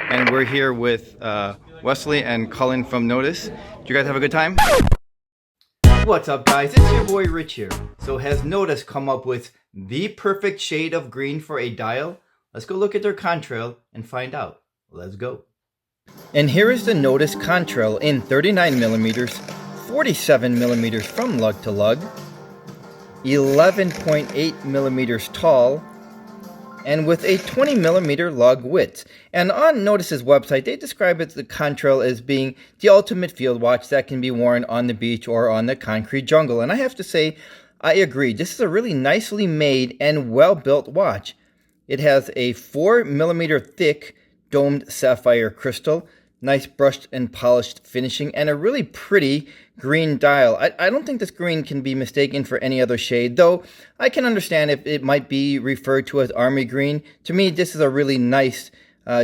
and we're here with Wesley and Cullen from Nodus. Did you guys have a good time? What's up, guys? It's your boy Rich here. So has Nodus come up with the perfect shade of green for a dial? Let's go look at their contrail and find out. Let's go. And here is the Nodus Contrail in 39 millimeters, 47 millimeters from lug to lug, 11.8 millimeters tall, and with a 20 millimeter lug width. And on Nodus's website, they describe the Contrail as being the ultimate field watch that can be worn on the beach or on the concrete jungle. And I have to say, I agree. This is a really nicely made and well-built watch. It has a 4 millimeter thick domed sapphire crystal, nice brushed and polished finishing, and a really pretty green dial. I don't think this green can be mistaken for any other shade, though I can understand if it might be referred to as army green. To me, this is a really nice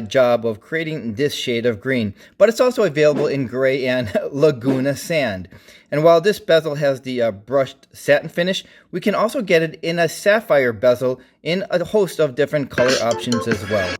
job of creating this shade of green. But it's also available in gray and Laguna sand. And while this bezel has the brushed satin finish, we can also get it in a sapphire bezel in a host of different color options as well.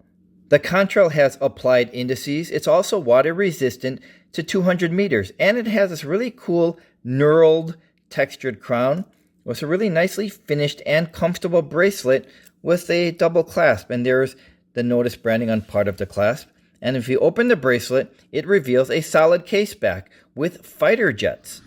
The Contrail has applied indices. It's also water resistant to 200 meters, and it has this really cool knurled textured crown with a really nicely finished and comfortable bracelet with a double clasp, and there's the Nodus branding on part of the clasp. And if you open the bracelet, it reveals a solid case back with fighter jets,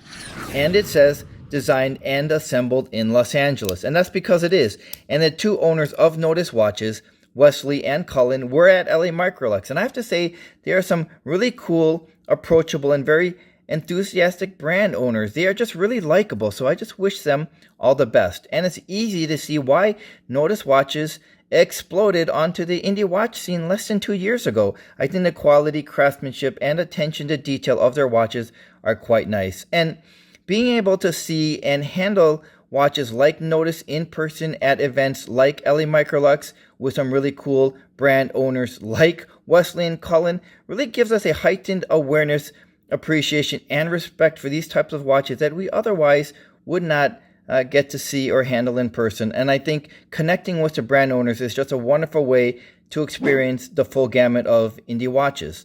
and it says designed and assembled in Los Angeles, and that's because it is. And the two owners of Nodus watches, Wesley and Cullen, were at LA Microlux, and I have to say there are some really cool, approachable, and very enthusiastic brand owners. They are just really likable, so I just wish them all the best. And it's easy to see why Nodus watches exploded onto the indie watch scene less than 2 years ago. I think the quality, craftsmanship, and attention to detail of their watches are quite nice. And being able to see and handle watches like Nodus in person at events like LA Microlux with some really cool brand owners like Wesley and Cullen really gives us a heightened awareness, appreciation, and respect for these types of watches that we otherwise would not get to see or handle in person. And I think connecting with the brand owners is just a wonderful way to experience the full gamut of indie watches.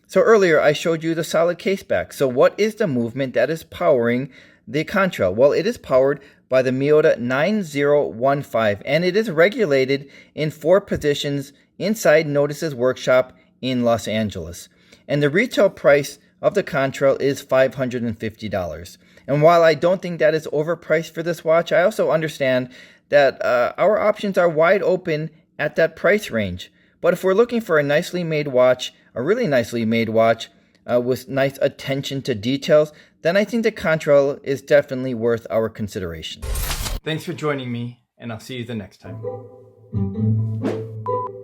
So earlier I showed you the solid case back. So what is the movement that is powering the Contrail? Well, it is powered by the Miyota 9015, and it is regulated in 4 positions inside Nodus's workshop in Los Angeles. And the retail price of the Contrail is $550. And while I don't think that is overpriced for this watch, I also understand that our options are wide open at that price range. But if we're looking for a nicely made watch, a really nicely made watch with nice attention to details, then I think the Contrail is definitely worth our consideration. Thanks for joining me, and I'll see you the next time.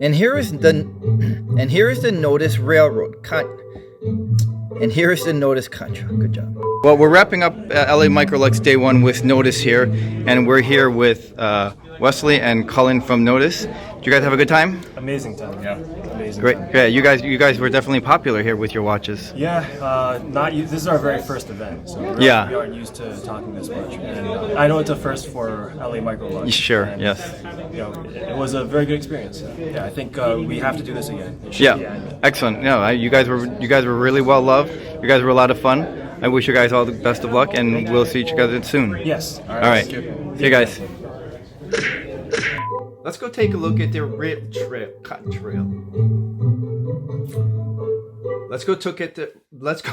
And here is the Nodus Railroad and here is the Nodus Contrail. Good job. Well, we're wrapping up LA Microlux Day 1 with Nodus here, and we're here with Wesley and Cullen from Nodus. Did you guys have a good time? Amazing time, yeah. Amazing. Great. Time. Yeah, you guys were definitely popular here with your watches. Yeah, this is our very first event, so we aren't used to talking this much. And I know it's a first for LA Microlux. Sure. And, yes. It was a very good experience. Yeah, I think we have to do this again. Yeah. Excellent. No, you guys were really well loved. You guys were a lot of fun. I wish you guys all the best of luck, and we'll see each other soon. Yes. All right. See you guys. Let's go take a look at their Contrail. Let's go